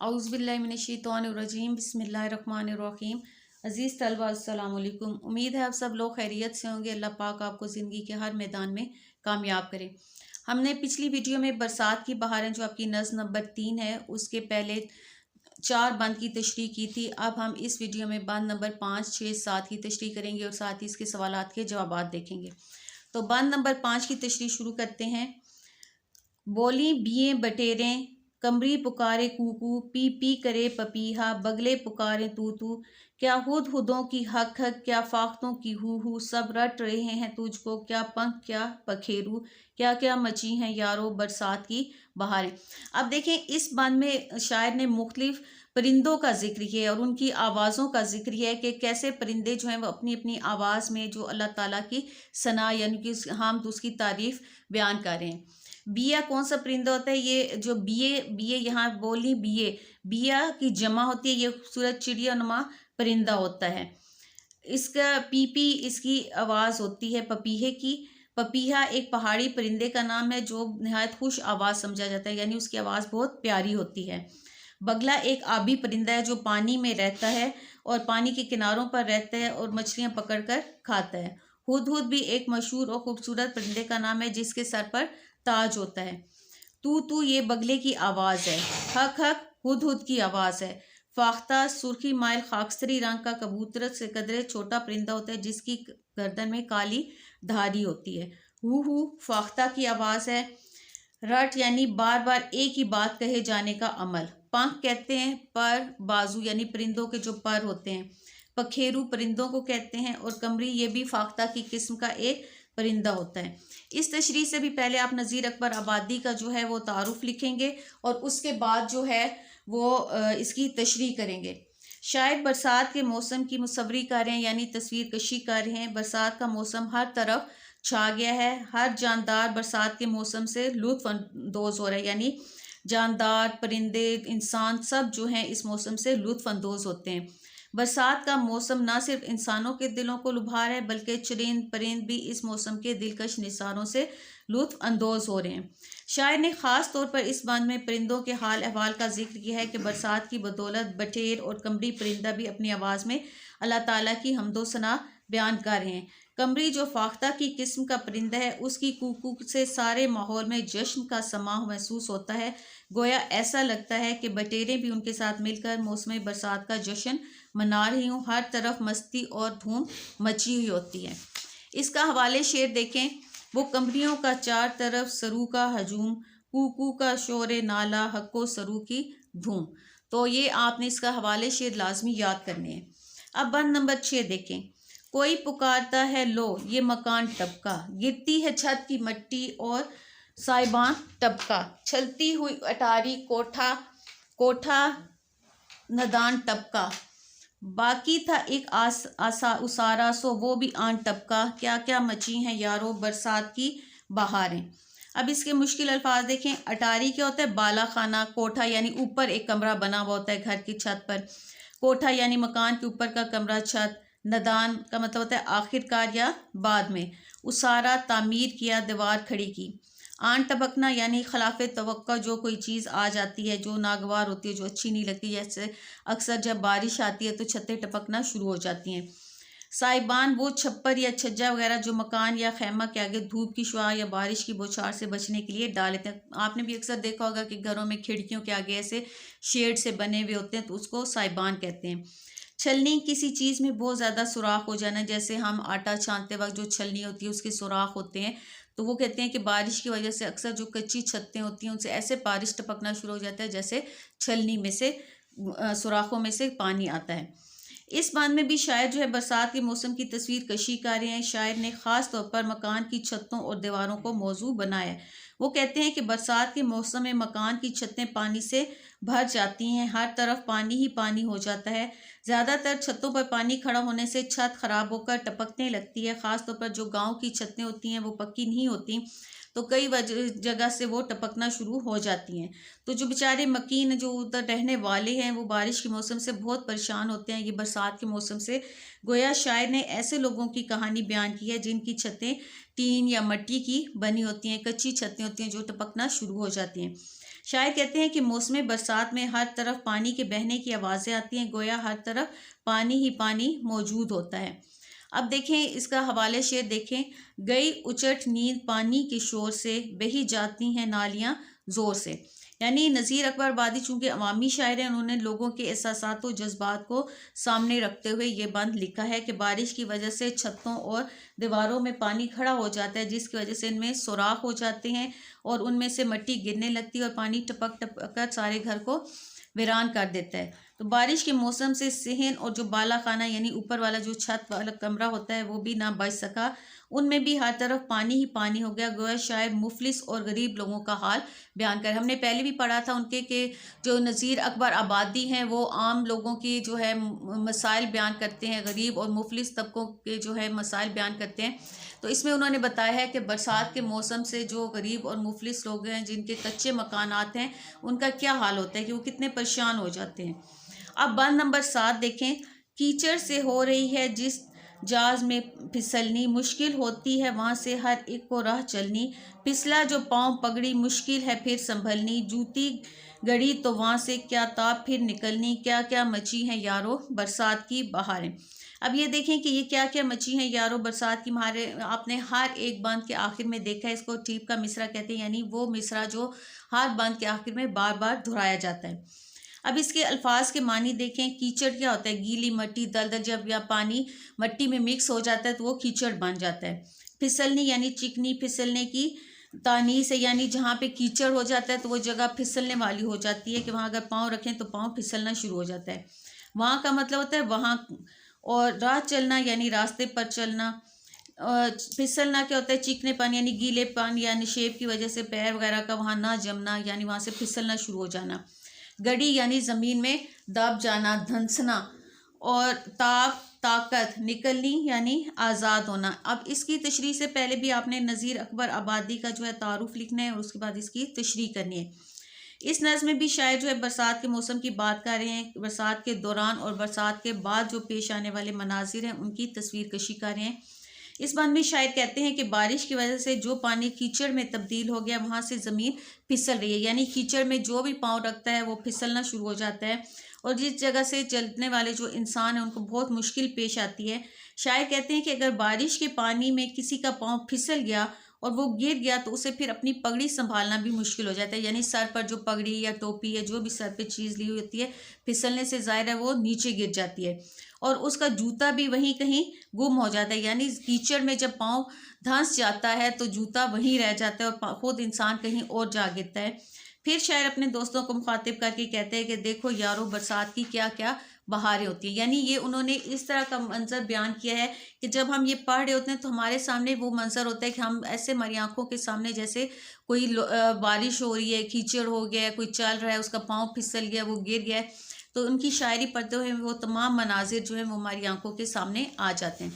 औज़ुबिल्लाहिमिनश्शैतानिर्रजीम बिस्मिल्लाहिर्रहमानिर्रहीम। अज़ीज़ तलबा अस्सलाम वालेकुम। उम्मीद है आप सब लोग खैरियत से होंगे। अल्लाह पाक आपको ज़िंदगी के हर मैदान में कामयाब करे। हमने पिछली वीडियो में बरसात की बहारें जो आपकी नज़्म नंबर 3 है उसके पहले 4 बंद की तशरीह की थी। अब हम इस वीडियो में बंद नंबर 5, 6, 7 की तशरीह करेंगे और साथ ही इसके सवालात के जवाबात देखेंगे। तो बंद नंबर 5 की तशरीह शुरू करते हैं। बोली बिये बटेरें, कमरी पुकारे कूकू, पी पी करे पपीहा, बगले पुकारे तू तू, क्या हुद हुदों की हक हक, क्या फाख्तों की हू, सब रट रहे हैं तुझको, क्या पंख क्या पखेरू, क्या क्या मची हैं यारो बरसात की बहारें। अब देखें, इस बंद में शायर ने मुख्तलिफ परिंदों का जिक्र किया है और उनकी आवाज़ों का जिक्र किया है कि कैसे परिंदे जो हैं वो अपनी अपनी आवाज़ में जो अल्लाह ताला की सना यानी कि हम उसकी तारीफ़ बयान कर रहे हैं। बिया कौन सा परिंदा होता है? ये जो बिये बिये यहाँ बोली बिये, बिया की जमा होती है, ये खूबसूरत चिड़िया नुमा परिंदा होता है। इसका पीपी इसकी आवाज़ होती है पपीहे की। पपीहा एक पहाड़ी परिंदे का नाम है जो नहायत खुश आवाज़ समझा जाता है, यानी उसकी आवाज़ बहुत प्यारी होती है। बगला एक आबी परिंदा है जो पानी में रहता है और पानी के किनारों पर रहता है और मछलियाँ पकड़ कर खाता है। हुदहुद भी एक मशहूर और खूबसूरत परिंदे का नाम है जिसके सर पर ताज होता है। तू तू ये बगले की आवाज़ है। हक हक हुदहुद की आवाज़ है। फाख्ता सुर्खी माइल खाकस्तरी रंग का कबूतर से कदरे छोटा परिंदा होता है जिसकी गर्दन में काली धारी होती है। हु फाख्ता की आवाज़ है। रट यानी बार बार एक ही बात कहे जाने का अमल। पंख कहते हैं पर बाजू यानी परिंदों के जो पर होते हैं। पखेरू परिंदों को कहते हैं और कमरी ये भी फाख्ता की किस्म का एक परिंदा होता है। इस तशरीह से भी पहले आप नज़ीर अकबर आबादी का जो है वो तारुफ लिखेंगे और उसके बाद जो है वो इसकी तशरीह करेंगे। शायद बरसात के मौसम की मुसव्वरी कर रहे हैं यानी तस्वीर कशी कर रहे हैं। बरसात का मौसम हर तरफ छा गया है। हर जानदार बरसात के मौसम से लुत्फ अंदोज़ हो रहा है, यानी जानदार परिंदे इंसान सब जो हैं इस मौसम से लुत्फ अंदोज़ होते हैं। बरसात का मौसम ना सिर्फ इंसानों के दिलों को लुभा रहा है बल्कि चुरिंद परिंद भी इस मौसम के दिलकश निसारों से लुत्फ अंदोज़ हो रहे हैं। शायर ने ख़ास तौर पर इस बंद में परिंदों के हाल अहवाल का जिक्र किया है कि बरसात की बदौलत बटेर और कमरी परिंदा भी अपनी आवाज़ में अल्लाह ताला की हम्दो सना बयान कर रहे हैं। कमरी जो फाख्ता की किस्म का परिंदा है उसकी कूकू से सारे माहौल में जश्न का समाह महसूस होता है। गोया ऐसा लगता है कि बटेरें भी उनके साथ मिलकर मौसम बरसात का जश्न मना रही हूँ। हर तरफ मस्ती और धूम मची हुई होती है। इसका हवाले शेर देखें। वो कमरियों का चार तरफ सरू का हजूम, कूकू का शोर नाला, हक्को सरू की धूम। तो ये आपने इसका हवाले शेर लाजमी याद करने हैं। अब बंद नंबर 6 देखें। कोई पुकारता है लो ये मकान टपका, गिरती है छत की मट्टी और साइबान टपका, छलती हुई अटारी कोठा कोठा नदान टपका, बाकी था एक आसा उसारा सो वो भी आन टपका, क्या क्या मची हैं यारो बरसात की बहारें। अब इसके मुश्किल अल्फाज देखें। अटारी क्या होता है? बाला खाना। कोठा यानी ऊपर एक कमरा बना हुआ होता है घर की छत पर। कोठा यानी मकान के ऊपर का कमरा, छत। नदान का मतलब होता है आखिरकार या बाद में। उसारा तामीर किया, दीवार खड़ी की। आन टपकना यानी खिलाफ तवक्का जो कोई चीज़ आ जाती है जो नागवार होती है, जो अच्छी नहीं लगती। जैसे अक्सर जब बारिश आती है तो छतें टपकना शुरू हो जाती हैं। साइबान वो छप्पर या छज्जा वगैरह जो मकान या खैमा के आगे धूप की शुआ या बारिश की बौछार से बचने के लिए डाल लेते हैं। आपने भी अक्सर देखा होगा कि घरों में खिड़कियों के आगे ऐसे शेड से बने हुए होते हैं तो उसको साइबान कहते हैं। छलनी किसी चीज़ में बहुत ज़्यादा सुराख हो जाना, जैसे हम आटा छानते वक्त जो छलनी होती है उसके सुराख होते हैं तो वो कहते हैं कि बारिश की वजह से अक्सर जो कच्ची छतें होती हैं उनसे ऐसे बारिश टपकना शुरू हो जाता है जैसे छलनी में से सुराखों में से पानी आता है। इस बांध में भी शायर जो है बरसात के मौसम की तस्वीर कशी कर रहे हैं। शायर ने ख़ास तौर पर मकान की छतों और दीवारों को मौजू बनाया है। वो कहते हैं कि बरसात के मौसम में मकान की छतें पानी से भर जाती हैं, हर तरफ पानी ही पानी हो जाता है। ज़्यादातर छतों पर पानी खड़ा होने से छत खराब होकर टपकने लगती है। ख़ास तौर पर जो गांव की छतें होती हैं वो पक्की नहीं होती तो कई जगह से वो टपकना शुरू हो जाती हैं। तो जो बेचारे मकीन जो उधर रहने वाले हैं वो बारिश के मौसम से बहुत परेशान होते हैं, ये बरसात के मौसम से। गोया शायर ने ऐसे लोगों की कहानी बयान की है जिनकी छतें टीन या मिट्टी की बनी होती हैं, कच्ची छतें होती हैं जो टपकना शुरू हो जाती हैं। شاعر کہتے ہیں کہ موسم برسات میں ہر طرف پانی کے بہنے کی آوازیں آتی ہیں، گویا ہر طرف پانی ہی پانی موجود ہوتا ہے۔ اب دیکھیں اس کا حوالے شعر دیکھیں، گئی اچٹ نیند پانی کے شور سے، بہی جاتی ہیں نالیاں زور سے۔ یعنی نذیر اکبر آبادی چونکہ عوامی شاعر ہیں، انہوں نے لوگوں کے احساسات و جذبات کو سامنے رکھتے ہوئے یہ بند لکھا ہے کہ بارش کی وجہ سے چھتوں اور دیواروں میں پانی کھڑا ہو جاتا ہے، جس کی وجہ سے ان میں سوراخ ہو جاتے ہیں اور ان میں سے مٹی گرنے لگتی ہے اور پانی ٹپک ٹپک کر سارے گھر کو ویران کر دیتا ہے۔ تو بارش کے موسم سے صحن اور جو بالا خانہ یعنی اوپر والا جو چھت والا کمرہ ہوتا ہے وہ بھی نہ بچ سکا، ان میں بھی ہر طرف پانی ہی پانی ہو گیا، گویا شاعر مفلس اور غریب لوگوں کا حال بیان کر۔ ہم نے پہلے بھی پڑھا تھا ان کے کہ جو نذیر اکبر آبادی ہیں وہ عام لوگوں کی جو ہے مسائل بیان کرتے ہیں، غریب اور مفلس طبقوں کے جو ہے مسائل بیان کرتے ہیں۔ تو اس میں انہوں نے بتایا ہے کہ برسات کے موسم سے جو غریب اور مفلس لوگ ہیں، جن کے کچے مکانات ہیں، ان کا کیا حال ہوتا ہے کہ وہ کتنے پریشان ہو جاتے ہیں۔ اب بند نمبر 7 دیکھیں، کیچڑ سے ہو رہی ہے جس جاز میں پھسلنی، مشکل ہوتی ہے وہاں سے ہر ایک کو راہ چلنی، پھسلا جو پاؤں پگڑی مشکل ہے پھر سنبھلنی، جوتی گڑی تو وہاں سے کیا تاب پھر نکلنی، کیا کیا مچی ہیں یارو برسات کی بہاریں۔ اب یہ دیکھیں کہ یہ کیا کیا مچی ہیں یارو برسات کی بہاریں، آپ نے ہر ایک بند کے آخر میں دیکھا ہے، اس کو ٹیپ کا مصرع کہتے ہیں، یعنی وہ مصرع جو ہر بند کے آخر میں بار بار دہرایا جاتا ہے۔ اب اس کے الفاظ کے معنی دیکھیں، کیچڑ کیا ہوتا ہے؟ گیلی مٹی، دلدل، جب یا پانی مٹی میں مکس ہو جاتا ہے تو وہ کیچڑ بن جاتا ہے۔ پھسلنی یعنی چکنی، پھسلنے کی تانیث ہے، یعنی جہاں پہ کیچڑ ہو جاتا ہے تو وہ جگہ پھسلنے والی ہو جاتی ہے کہ وہاں اگر پاؤں رکھیں تو پاؤں پھسلنا شروع ہو جاتا ہے۔ وہاں کا مطلب ہوتا ہے وہاں، اور راہ چلنا یعنی راستے پر چلنا۔ اور پھسلنا کیا ہوتا ہے؟ چکنے پانی یعنی گیلے پانی یا نشیب کی وجہ سے پیر وغیرہ کا وہاں نہ جمنا، یعنی وہاں سے پھسلنا شروع ہو جانا۔ گڑی یعنی زمین میں دب جانا، دھنسنا، اور طاقت، نکلنی یعنی آزاد ہونا۔ اب اس کی تشریح سے پہلے بھی آپ نے نذیر اکبر آبادی کا جو ہے تعارف لکھنا ہے اور اس کے بعد اس کی تشریح کرنی ہے۔ اس نظم میں بھی شاعر جو ہے برسات کے موسم کی بات کر رہے ہیں، برسات کے دوران اور برسات کے بعد جو پیش آنے والے مناظر ہیں ان کی تصویر کشی کر رہے ہیں۔ اس بند میں شاعر کہتے ہیں کہ بارش کی وجہ سے جو پانی کیچڑ میں تبدیل ہو گیا وہاں سے زمین پھسل رہی ہے، یعنی کیچڑ میں جو بھی پاؤں رکھتا ہے وہ پھسلنا شروع ہو جاتا ہے، اور جس جگہ سے چلنے والے جو انسان ہیں ان کو بہت مشکل پیش آتی ہے۔ شاعر کہتے ہیں کہ اگر بارش کے پانی میں کسی کا پاؤں پھسل گیا اور وہ گر گیا تو اسے پھر اپنی پگڑی سنبھالنا بھی مشکل ہو جاتا ہے، یعنی سر پر جو پگڑی یا ٹوپی یا جو بھی سر پہ چیز لی ہوئی ہوتی ہے، پھسلنے سے ظاہر ہے وہ نیچے گر جاتی ہے، اور اس کا جوتا بھی وہیں کہیں گم ہو جاتا ہے، یعنی کیچڑ میں جب پاؤں دھنس جاتا ہے تو جوتا وہیں رہ جاتا ہے اور خود انسان کہیں اور جا گرتا ہے۔ پھر شاعر اپنے دوستوں کو مخاطب کر کے کہتے ہیں کہ دیکھو یارو برسات کی کیا کیا بہاریں ہوتی ہیں، یعنی یہ انہوں نے اس طرح کا منظر بیان کیا ہے کہ جب ہم یہ پڑھ رہے ہوتے ہیں تو ہمارے سامنے وہ منظر ہوتا ہے کہ ہم ایسے ہماری آنکھوں کے سامنے جیسے کوئی بارش ہو رہی ہے، کیچڑ ہو گیا ہے، کوئی چل رہا ہے، اس کا پاؤں پھسل گیا، وہ گر گیا ہے، تو ان کی شاعری پڑھتے ہوئے وہ تمام مناظر جو ہیں وہ ہماری آنکھوں کے سامنے آ جاتے ہیں۔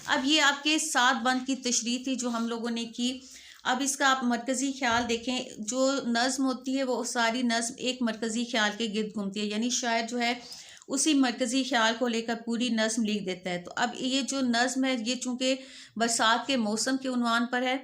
اب یہ آپ کے 7 بند کی تشریح تھی جو ہم لوگوں نے کی۔ اب اس کا آپ مرکزی خیال دیکھیں، جو نظم ہوتی ہے وہ ساری نظم ایک مرکزی خیال کے گرد گھومتی ہے، یعنی شاعر جو ہے اسی مرکزی خیال کو لے کر پوری نظم لکھ دیتا ہے۔ تو اب یہ جو نظم ہے یہ چونکہ برسات کے موسم کے عنوان پر ہے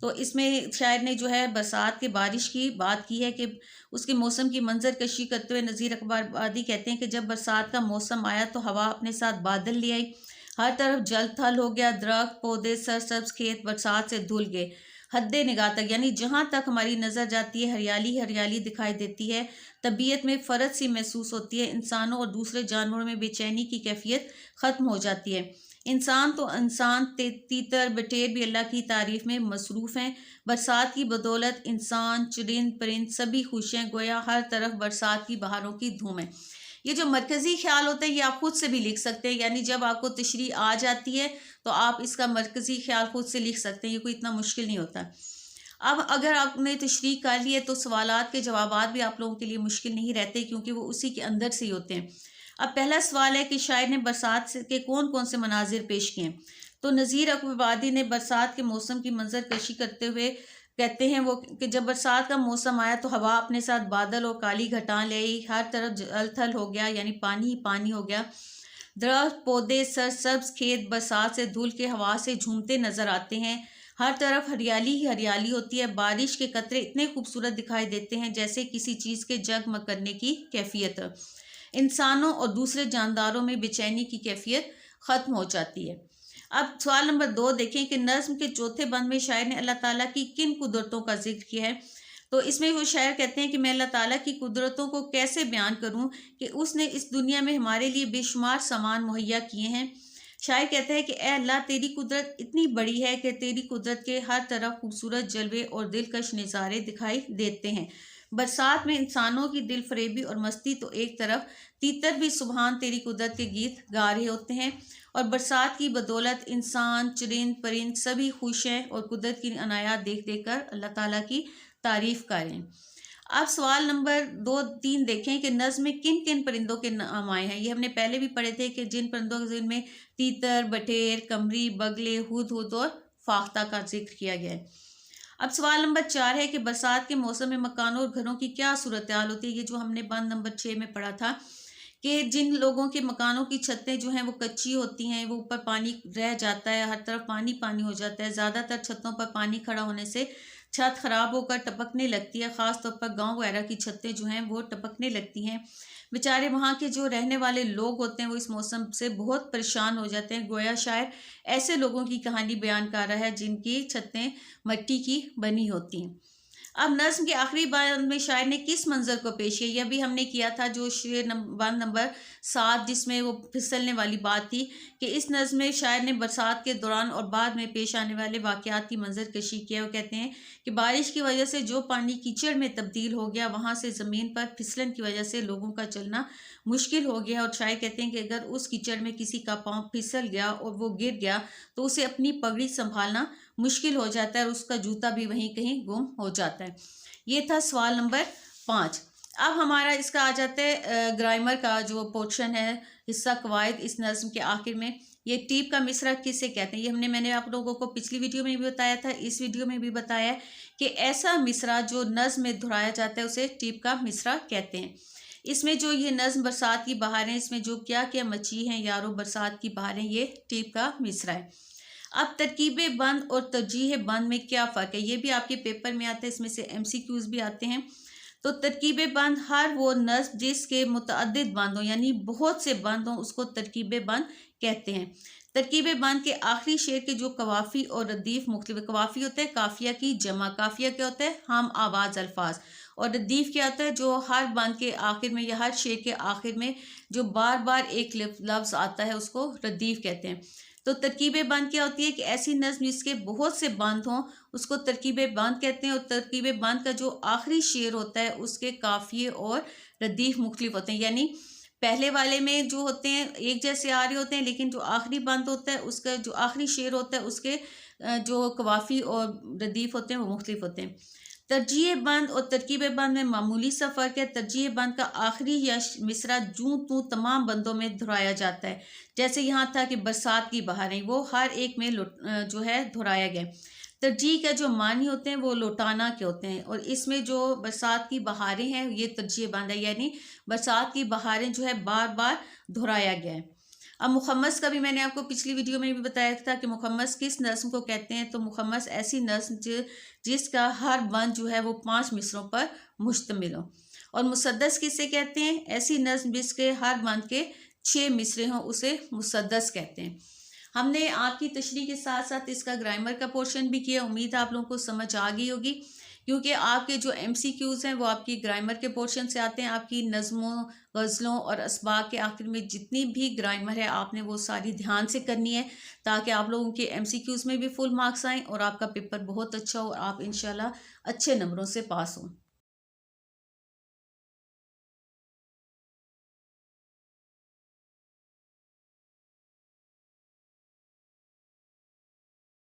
تو اس میں شاعر نے جو ہے برسات کے بارش کی بات کی ہے کہ اس کے موسم کی منظر کشی کرتے ہوئے نذیر اکبر آبادی کہتے ہیں کہ جب برسات کا موسم آیا تو ہوا اپنے ساتھ بادل لے آئی، ہر طرف جل تھل ہو گیا، درخت پودے سرسبز کھیت برسات سے دھل گئے، حد نگاہ تک یعنی جہاں تک ہماری نظر جاتی ہے ہریالی ہریالی دکھائی دیتی ہے، طبیعت میں فرد سی محسوس ہوتی ہے، انسانوں اور دوسرے جانوروں میں بے چینی کی کیفیت ختم ہو جاتی ہے، انسان تیتر بٹیر بھی اللہ کی تعریف میں مصروف ہیں، برسات کی بدولت انسان چرند پرند سبھی خوش ہیں، گویا ہر طرف برسات کی بہاروں کی دھوم ہے۔ یہ جو مرکزی خیال ہوتا ہے یہ آپ خود سے بھی لکھ سکتے ہیں، یعنی جب آپ کو تشریح آ جاتی ہے تو آپ اس کا مرکزی خیال خود سے لکھ سکتے ہیں، یہ کوئی اتنا مشکل نہیں ہوتا۔ اب اگر آپ نے تشریح کر لی ہے تو سوالات کے جوابات بھی آپ لوگوں کے لیے مشکل نہیں رہتے کیونکہ وہ اسی کے اندر سے ہی ہوتے ہیں۔ اب پہلا سوال ہے کہ شاعر نے برسات کے کون کون سے مناظر پیش کیے ہیں؟ تو نذیر اکبر آبادی نے برسات کے موسم کی منظر کشی کرتے ہوئے کہتے ہیں وہ کہ جب برسات کا موسم آیا تو ہوا اپنے ساتھ بادل اور کالی گھٹان لے آئی، ہر طرف جل تھل ہو گیا یعنی پانی ہی پانی ہو گیا، درخت پودے سرسبز کھیت برسات سے دھل کے ہوا سے جھومتے نظر آتے ہیں، हर तरफ हरियाली ही हरियाली होती है। बारिश के कतरे इतने खूबसूरत दिखाई देते हैं जैसे किसी चीज़ के जगमग करने की कैफियत। इंसानों और दूसरे जानदारों में बेचैनी की कैफियत ख़त्म हो जाती है। अब सवाल नंबर 2 देखें कि नज़्म के चौथे बंद में शायर ने अल्लाह ताला की किन कुदरतों का जिक्र किया है। तो इसमें वो शायर कहते हैं कि मैं अल्लाह ताला की कुदरतों को कैसे बयान करूं कि उसने इस दुनिया में हमारे लिए बेशुमार सामान मुहैया किए हैं। शायर कहता है कि ए अल्लाह, तेरी कुदरत इतनी बड़ी है कि तेरी कुदरत के हर तरफ खूबसूरत जलवे और दिलकश नज़ारे दिखाई देते हैं। बरसात में इंसानों की दिल फरेबी और मस्ती तो एक तरफ, तीतर भी सुबहान तेरी कुदरत के गीत गा रहे होते हैं और बरसात की बदौलत इंसान, चरिंद परिंद सभी खुश हैं और कुदरत की अनायात देख देख कर अल्लाह ताला की तारीफ़ करें। अब सवाल नंबर 2-3 देखें कि नज़्म में किन किन परिंदों के नाम आए हैं। ये हमने पहले भी पढ़े थे कि जिन परिंदों के जिनमें तीतर, बटेर, कमरी, बगले, हुदहुद और फाख्ता का जिक्र किया गया है। अब सवाल नंबर 4 है कि बरसात के मौसम में मकानों और घरों की क्या सूरत हाल होती है। ये जो हमने बंद नंबर 6 में पढ़ा था कि जिन लोगों के मकानों की छतें जो हैं वो कच्ची होती हैं, वो ऊपर पानी रह जाता है, हर तरफ पानी पानी हो जाता है। ज़्यादातर छतों पर पानी खड़ा होने से छत खराब होकर टपकने लगती है। ख़ास तौर पर गांव वगैरह की छतें जो हैं वो टपकने लगती हैं। बेचारे वहाँ के जो रहने वाले लोग होते हैं वो इस मौसम से बहुत परेशान हो जाते हैं। गोया शायर ऐसे लोगों की कहानी बयान कर रहा है जिनकी छतें मिट्टी की बनी होती हैं। अब नज़्म के आखिरी बंद में शायर ने किस मंजर को पेश किया, यह भी हमने किया था जो शेर बंद नंबर 7 जिसमें वो फिसलने वाली बात थी कि इस नज़्म में शायर ने बरसात के दौरान और बाद में पेश आने वाले वाक़यात की मंजर कशी किया। वो कहते हैं कि बारिश की वजह से जो पानी कीचड़ में तब्दील हो गया, वहाँ से ज़मीन पर फिसलन की वजह से लोगों का चलना मुश्किल हो गया। और शायर कहते हैं कि अगर उस कीचड़ में किसी का पाँव फिसल गया और वो गिर गया तो उसे अपनी पगड़ी संभालना मुश्किल हो जाता है और उसका जूता भी वहीं कहीं गुम हो जाता है। ये था सवाल नंबर 5। अब हमारा इसका आ जाता है ग्रामर का जो पोर्शन है, हिस्सा कवायद इस नज़्म के आखिर में। ये टीप का मिसरा किसे कहते हैं, ये मैंने आप लोगों को पिछली वीडियो में भी बताया था, इस वीडियो में भी बताया है कि ऐसा मिसरा जो नज़्म में दोहराया जाता है उसे टीप का मिसरा कहते हैं। इसमें जो ये नज़्म बरसात की बहारें, इसमें जो क्या क्या मची हैं यारो बरसात की बहारें, ये टीप का मिसरा है। अब तरकीब बंद और तरजीह बंद में क्या फ़र्क है, ये भी आपके पेपर में आता है, इसमें से MCQs भी आते हैं। तो तरकीब बंद हर वो नज़्म जिसके मुतअद्दिद बंद हों यानी बहुत से बंद हों उसको तरकीब बंद कहते हैं। तरकीब बंद के आखिरी शेर के जो कवाफ़ी और रदीफ़ मुख्तलिफ, कवाफ़ी होता है काफ़िया की जमा, काफ़िया क्या होता है हम आवाज़ अल्फाज, और रदीफ़ क्या होता है जो हर बंद के आखिर में या हर शेर के आखिर में जो बार बार एक लफ्ज़ आता है उसको रदीफ़ कहते हैं। तो तरकीब बंद क्या होती है कि ऐसी नज़्म जिसके बहुत से बंद हों उसको तरकीब बंद कहते हैं। और तरकीब बंद का जो आखिरी शेर होता है उसके काफ़िए और रदीफ़ मुख्तलिफ होते हैं, यानी पहले वाले में जो होते हैं एक जैसे आ रहे होते हैं, लेकिन जो आखिरी बंद होता है उसका जो आखिरी शेर होता है उसके जो कवाफ़ी और रदीफ़ होते हैं वो मुख्तलिफ होते हैं। तरजीह बंद और तरकीब बंद में मामूली सा फ़र्क है। तरजीह बंद का आखिरी या मिसरा जूं तू तमाम बंदों में दोहराया जाता है, जैसे यहाँ था कि बरसात की बहारें, वो हर एक में जो है दोहराया गया। तरजीह का जो मानी होते हैं वो लौटाना के होते हैं, और इसमें जो बरसात की बहारें हैं ये तरजीह बंद है, यानी बरसात की बहारें जो है बार बार दोहराया गया है। अब मुखम्मस का भी मैंने आपको पिछली वीडियो में भी बताया था कि मुखम्मस किस नज़्म को कहते हैं। तो मुखम्मस ऐसी नज़्म जिसका हर बंद जो है वो 5 मिसरों पर मुश्तमिल हो। और मुसद्दस किसे कहते हैं, ऐसी नज़्म जिसके हर बंद के 6 मिसरे हों उसे मुसद्दस कहते हैं। हमने आपकी तशरीह के साथ साथ इसका ग्रामर का पोर्शन भी किया। उम्मीद है आप लोगों को समझ आ गई होगी, क्योंकि आपके जो MCQs हैं वो आपकी ग्रामर के पोर्शन से आते हैं। आपकी नज़मों, गज़लों और असबाक के आखिर में जितनी भी ग्रामर है आपने वो सारी ध्यान से करनी है, ताकि आप लोगों के MCQs में भी फुल मार्क्स आएँ और आपका पेपर बहुत अच्छा हो और आप इंशाल्लाह अच्छे नंबरों से पास हों।